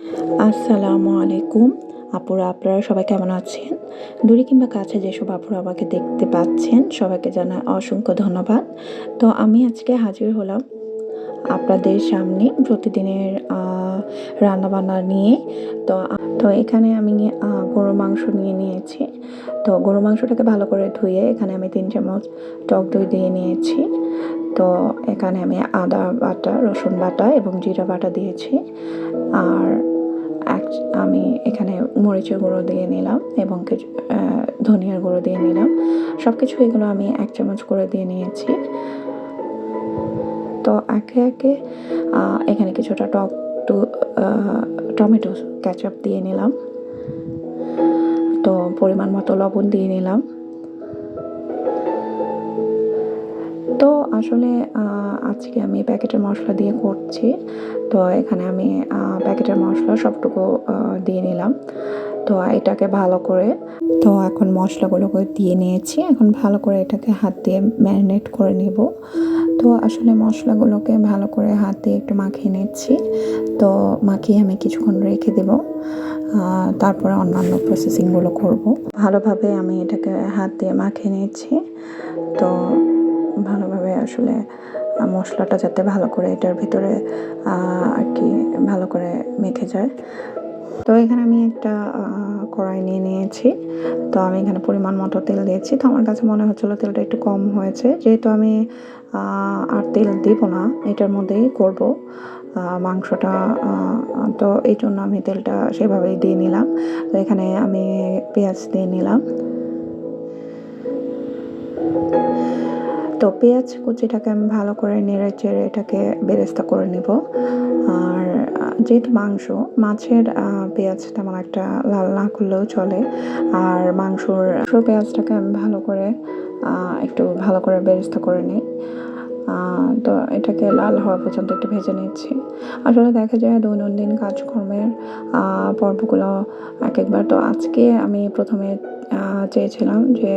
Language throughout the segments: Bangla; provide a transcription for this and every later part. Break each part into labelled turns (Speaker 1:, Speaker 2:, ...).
Speaker 1: আসসালামু আলাইকুম আপুরা, আপনারা সবাই কেমন আছেন? দূরে কিংবা কাছে যেসব আপুরা আমাকে দেখতে পাচ্ছেন সবাইকে জানাই অসংখ্য ধন্যবাদ। তো আমি আজকে হাজির হলাম আপনাদের সামনে প্রতিদিনের রান্নাবান্না নিয়ে। তো এখানে আমি গরুর মাংস নিয়ে নিয়েছি। তো গরুর মাংসটাকে ভালো করে ধুয়ে এখানে আমি 3 চামচ টক দই দিয়ে নিয়েছি। তো এখানে আমি আদা বাটা, রসুন বাটা এবং জিরা বাটা দিয়েছি। আর আমি এখানে মরিচের গুঁড়ো দিয়ে নিলাম এবং কিছু ধনিয়ার গুঁড়ো দিয়ে নিলাম। সব কিছু এগুলো আমি 1 চামচ করে দিয়ে নিয়েছি। তো একে একে এখানে কিছুটা টমেটো কেচাপ দিয়ে নিলাম। তো পরিমাণ মতো লবণ দিয়ে নিলাম। তো আসলে আজকে আমি প্যাকেটের মশলা দিয়ে করছি। তো এখানে আমি প্যাকেটের মশলা সবটুকু দিয়ে নিলাম। তো এটাকে ভালো করে এখন মশলাগুলোকে দিয়ে নিয়েছি। এখন ভালো করে এটাকে হাত দিয়ে ম্যারিনেট করে নেব। তো আসলে মশলাগুলোকে ভালো করে হাত দিয়ে একটু মাখিয়ে নিচ্ছি। তো মাখিয়ে আমি কিছুক্ষণ রেখে দেব। তারপরে অন্যান্য প্রসেসিংগুলো করব। ভালোভাবে আমি এটাকে হাত দিয়ে মাখিয়ে নিচ্ছি। তো ভালোভাবে আসলে মশলাটা যাতে ভালো করে এটার ভিতরে আর কি ভালো করে মেখে যায়। তো এখানে আমি একটা কড়াই নিয়ে নিয়েছি। তো আমি এখানে পরিমাণ মতো তেল দিয়েছি। তো আমার কাছে মনে হচ্ছিলো তেলটা একটু কম হয়েছে, যেহেতু আমি আর তেল দিব না, এটার মধ্যেই করব মাংসটা। তো এই জন্য আমি তেলটা সেভাবেই দিয়ে নিলাম। তো এখানে আমি পেঁয়াজ দিয়ে নিলাম। তো পেঁয়াজ কুচিটাকে আমি ভালো করে নেড়ে চেড়ে এটাকে বেরেস্তা করে নেব। আর যেহেতু মাছের পেঁয়াজ তেমন একটা লাল না করলেও চলে। আর মাংসর পেঁয়াজটাকে আমি একটু ভালো করে বেরেস্তা করে নিই। তো এটাকে লাল হওয়া পর্যন্ত একটু ভেজে নিচ্ছি। আসলে দেখা যায় দৈনন্দিন কাজকর্মের পর্বগুলো একবার। তো আজকে আমি প্রথমে চেয়েছিলাম যে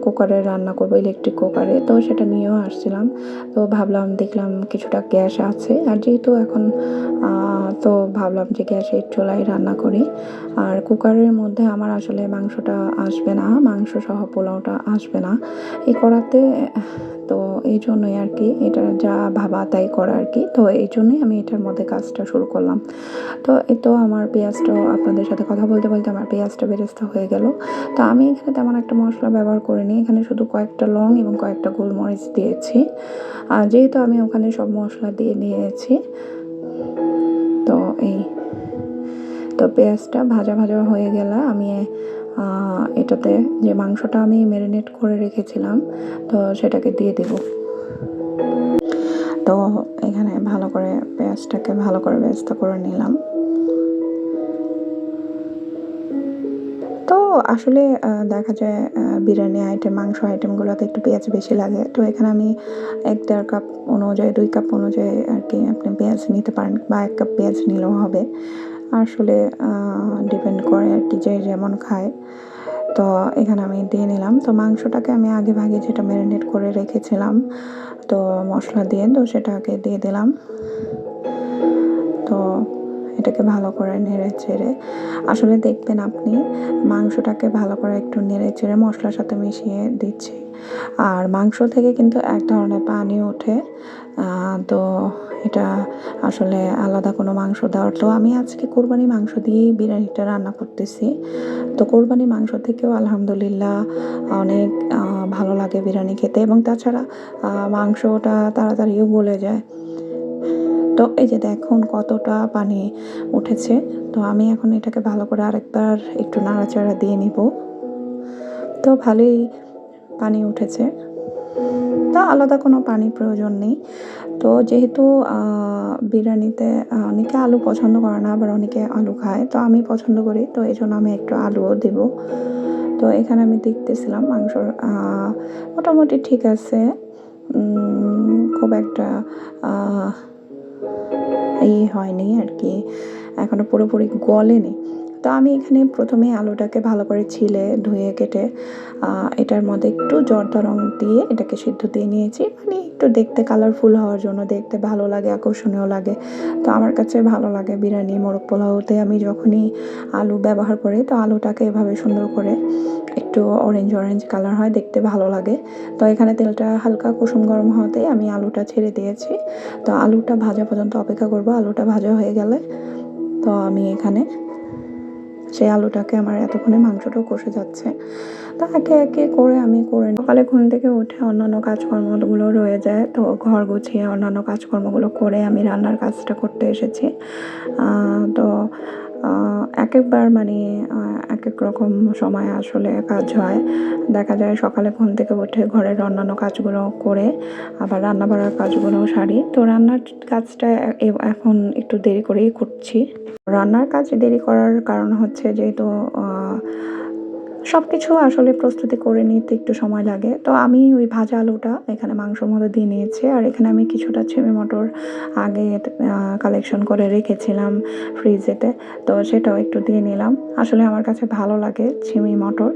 Speaker 1: কুকারে রান্না করবো, ইলেকট্রিক কুকারে। তো সেটা নিয়েও আসছিলাম। তো দেখলাম কিছুটা গ্যাস আছে, আর যেহেতু এখন তো ভাবলাম যে গ্যাসের চুলায় রান্না করি। আর কুকারের মধ্যে আমার আসলে মাংসটা আসবে না, মাংস সহ পোলাওটা আসবে না এই করাতে। তো এই জন্যই আর কি, এটা যা ভাবা তাই করা আর কি। তো এই জন্যই আমি এটার মধ্যে কাজটা শুরু করলাম। তো এই তো আমার পেঁয়াজটাও, আপনাদের সাথে কথা বলতে বলতে আমার পেঁয়াজটা বেরেস্তা হয়ে গেল। তো আমি এখানে তেমন একটা মশলা ব্যবহার করিনি। এখানে শুধু কয়েকটা লং এবং কয়েকটা গোলমরিচ দিয়েছি। আর যেহেতু আমি ওখানে সব মশলা দিয়ে নিয়েছি। তো পেঁয়াজটা ভাজা ভাজা হয়ে গেলে আমি এটাতে যে মাংসটা আমি ম্যারিনেট করে রেখেছিলাম, তো সেটাকে দিয়ে দেব। তো এখানে ভালো করে পেঁয়াজটাকে ভালো করে বেরেস্তা করে নিলাম। তো আসলে দেখা যায় বিরিয়ানি আইটেম, মাংস আইটেমগুলোতে একটু পেঁয়াজ বেশি লাগে। তো এখানে আমি 1-1.5 কাপ অনুযায়ী, 2 কাপ অনুযায়ী আর কি আপনি পেঁয়াজ নিতে পারেন, বা 1 কাপ পেঁয়াজ নিলেও হবে। আসলে ডিপেন্ড করে আর কি, যে যেমন খায়। তো এখানে আমি দিয়ে নিলাম। তো মাংসটাকে আমি আগে ভাগে যেটা ম্যারিনেট করে রেখেছিলাম, তো মশলা দিয়ে, তো সেটাকে দিয়ে দিলাম। তো এটাকে ভালো করে নেড়ে চেড়ে, আসলে দেখবেন আপনি মাংসটাকে ভালো করে একটু নেড়ে চেড়ে মশলার সাথে মিশিয়ে দিচ্ছি। আর মাংস থেকে কিন্তু এক ধরনের পানি ওঠে। তো এটা আসলে আলাদা কোনো মাংস দেওয়ার, তো আমি আজকে কোরবানি মাংস দিয়েই বিরিয়ানিটা রান্না করতেছি। তো কোরবানি মাংস থেকেও আলহামদুলিল্লাহ অনেক ভালো লাগে বিরিয়ানি খেতে, এবং তাছাড়া মাংসটা তাড়াতাড়িও গলে যায়। তো এই যে দেখুন কতটা পানি উঠেছে। তো আমি এখন এটাকে ভালো করে আরেকবার একটু নাড়াচাড়া দিয়ে নিব। তো ভালোই পানি উঠেছে। তা আলাদা কোনো পানির প্রয়োজন নেই। তো যেহেতু বিরিয়ানিতে অনেকে আলু পছন্দ করে না, আবার অনেকে আলু খায়। তো আমি পছন্দ করি, তো এই জন্য আমি একটু আলুও দেব। তো এখানে আমি দেখতেছিলাম মাংসর মোটামুটি ঠিক আছে। খুব একটা হয়নি আর কি, এখনো পুরোপুরি গলেনি। তো আমি এখানে প্রথমে আলুটাকে ভালো করে ছিলে ধুয়ে কেটে এটার মধ্যে একটু জর্দা রং দিয়ে এটাকে সিদ্ধ দিয়ে নিয়েছি, মানে একটু দেখতে কালারফুল হওয়ার জন্য, দেখতে ভালো লাগে, আকর্ষণীয় লাগে। তো আমার কাছে ভালো লাগে বিরিয়ানি মোরগ পোলাওতে আমি যখনই আলু ব্যবহার করি, তো আলুটাকে এভাবে সুন্দর করে একটু অরেঞ্জ অরেঞ্জ কালার হয়, দেখতে ভালো লাগে। তো এখানে তেলটা হালকা কুসুম গরম হতে আমি আলুটা ছেড়ে দিয়েছি। তো আলুটা ভাজা পর্যন্ত অপেক্ষা করব। আলুটা ভাজা হয়ে গেলে তো আমি এখানে সেই আলুটাকে, আমার এতক্ষণে মাংসটাও কষে যাচ্ছে, তো একে একে করে আমি করে সকালে ঘুম থেকে উঠে অন্যান্য কাজকর্মগুলো রয়ে যায়, তো ঘর গুছিয়ে অন্যান্য কাজকর্মগুলো করে আমি রান্নার কাজটা করতে এসেছি। তো এক একবার মানে এক এক রকম সময় আসলে কাজ হয়। দেখা যায় সকালে ঘুম থেকে উঠে ঘরের অন্যান্য কাজগুলো করে আবার রান্না বাড়ার কাজগুলোও সারি। তো রান্নার কাজটা এখন একটু দেরি করেই করছি। রান্নার কাজ দেরি করার কারণ হচ্ছে যেহেতু সব কিছু আসলে প্রস্তুতি করে নিতে একটু সময় লাগে। তো আমি ওই ভাজা আলুটা এখানে মাংসর মধ্যে দিয়ে নিয়েছি, আর এখানে আমি কিছুটা ছিমি মটর আগে কালেকশন করে রেখেছিলাম ফ্রিজেতে, তো সেটাও একটু দিয়ে নিলাম। আসলে আমার কাছে ভালো লাগে ছিমি মটর।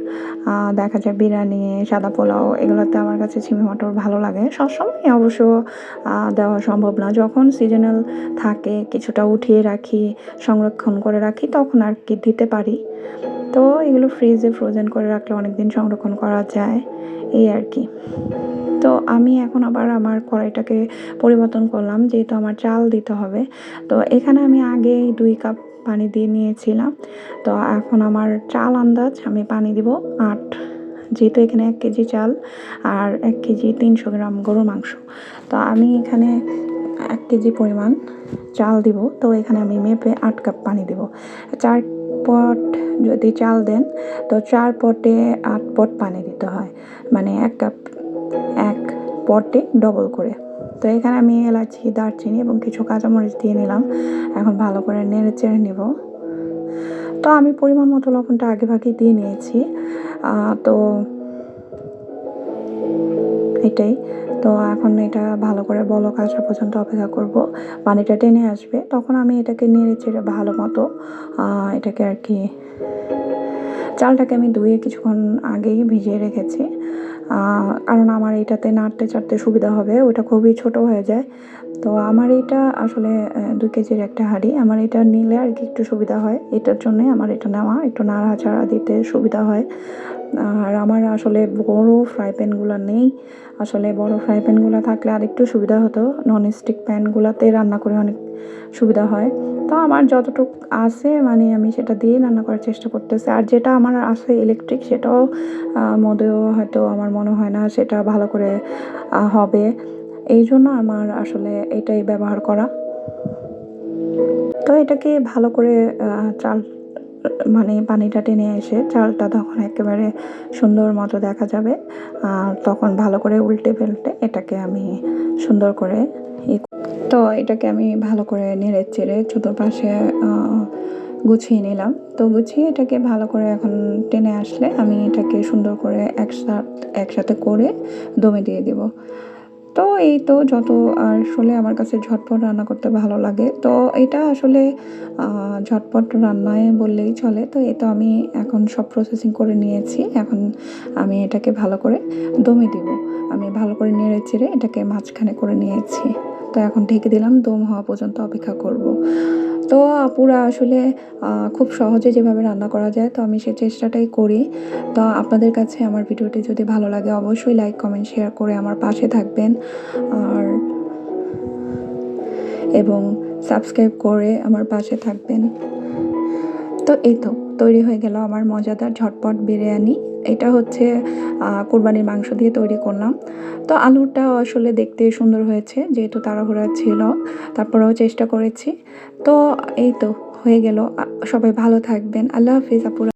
Speaker 1: দেখা যায় বিরিয়ানি, সাদা পোলাও এগুলোতে আমার কাছে ছিমি মটর ভালো লাগে। সবসময় অবশ্য দেওয়া সম্ভব না, যখন সিজনাল থাকে কিছুটা উঠিয়ে রাখি, সংরক্ষণ করে রাখি, তখন আর কি দিতে পারি। তো এগুলো ফ্রিজে ফ্রোজেন করে রাখলে অনেক দিন সংরক্ষণ করা যায়, এই আর কি। তো আমি এখন আবার আমার কড়াইটাকে পরিবর্তন করলাম, যেহেতু আমার চাল দিতে হবে। তো এখানে আমি আগেই 2 কাপ পানি দিয়ে নিয়েছিলাম। তো এখন আমার চাল আন্দাজ আমি পানি দিব 8, যেহেতু এখানে 1 কেজি চাল আর 1 কেজি 300 গ্রাম গরুর মাংস। তো আমি এখানে 1 কেজি পরিমাণ চাল দিব, তো এখানে আমি মেপে 8 কাপ পানি দিব। 4 পট যদি চাল দেন তো 4 পটে 8 পট পানি দিতে হয়, মানে 1 কাপ 1 পটে ডবল করে। তো এখানে আমি এলাচি, দারচিনি এবং কিছু কাঁচামরিচ দিয়ে নিলাম। এখন ভালো করে নেড়ে চেড়ে নেব। তো আমি পরিমাণ মতো লবণটা আগে ভাগে দিয়ে নিয়েছি। তো এটাই। তো এখন এটা ভালো করে বলক আসা পর্যন্ত অপেক্ষা করব। পানিটা টেনে আসবে, তখন আমি এটাকে নেড়ে চেড়ে ভালো মতো এটাকে আর কি, চালটাকে আমি ধুয়ে কিছুক্ষণ আগেই ভিজিয়ে রেখেছি, কারণ আমার এটাতে নাড়তে চাড়তে সুবিধা হবে, ওটা খুবই ছোট হয়ে যায়। তো আমার এটা আসলে 2 কেজির একটা হাঁড়ি, আমার এটা নিলে আর কি একটু সুবিধা হয়, এটার জন্যই আমার এটা নেওয়া, একটু নাড়াচাড়া দিতে সুবিধা হয়। আর আমার আসলে বড় ফ্রাই প্যানগুলো নেই। আসলে বড় ফ্রাই প্যানগুলো থাকলে আরেকটু সুবিধা হতো, ননস্টিক প্যানগুলোতে রান্না করে অনেক সুবিধা হয়। তো আমার যতটুকু আছে মানে আমি সেটা দিয়েই রান্না করার চেষ্টা করতেছি। আর যেটা আমার আছে ইলেকট্রিক, সেটাও মদেও হয়তো আমার মনে হয় না সেটা ভালো করে হবে। এই জন্য আমার আসলে এটাই ব্যবহার করা। তো এটাকে ভালো করে চাল মানে পানিটা টেনে এসে চালটা তখন একেবারে সুন্দর মতো দেখা যাবে। তখন ভালো করে উল্টে পাল্টে এটাকে আমি সুন্দর করে তো এটাকে আমি ভালো করে নেড়ে চেড়ে চতুর্পাশে গুছিয়ে নিলাম। তো গুছিয়ে এটাকে ভালো করে এখন টেনে আসলে আমি এটাকে সুন্দর করে একসাথে করে দমে দিয়ে দেব। তো এই তো যত আসলে আমার কাছে ঝটপট রান্না করতে ভালো লাগে। তো এটা আসলে ঝটপট রান্নায় বললেই চলে। তো এই তো আমি এখন সব প্রসেসিং করে নিয়েছি। এখন আমি এটাকে ভালো করে দমে দিব। আমি ভালো করে নেড়ে চেড়ে এটাকে মাঝখানে করে নিয়েছি। তো এখন ঢেকে দিলাম, দম হওয়া পর্যন্ত অপেক্ষা করব। তো আপুরা আসলে খুব সহজে যেভাবে রান্না করা যায়, তো আমি সেই চেষ্টাটাই করি। তো আপনাদের কাছে আমার ভিডিওটি যদি ভালো লাগে অবশ্যই লাইক, কমেন্ট, শেয়ার করে আমার পাশে থাকবেন, আর এবং সাবস্ক্রাইব করে আমার পাশে থাকবেন। তো এই তো তৈরি হয়ে গেল আমার মজাদার ঝটপট বিরিয়ানি। এটা হচ্ছে কোরবানির মাংস দিয়ে তৈরি করলাম। তো আলুটা আসলে দেখতে সুন্দর হয়েছে, যেহেতু তাড়াহুড়া ছিল, তারপরেও চেষ্টা করেছি। তো এই তো হয়ে গেল। সবাই ভালো থাকবেন। আল্লাহ হাফিজ আপুরা।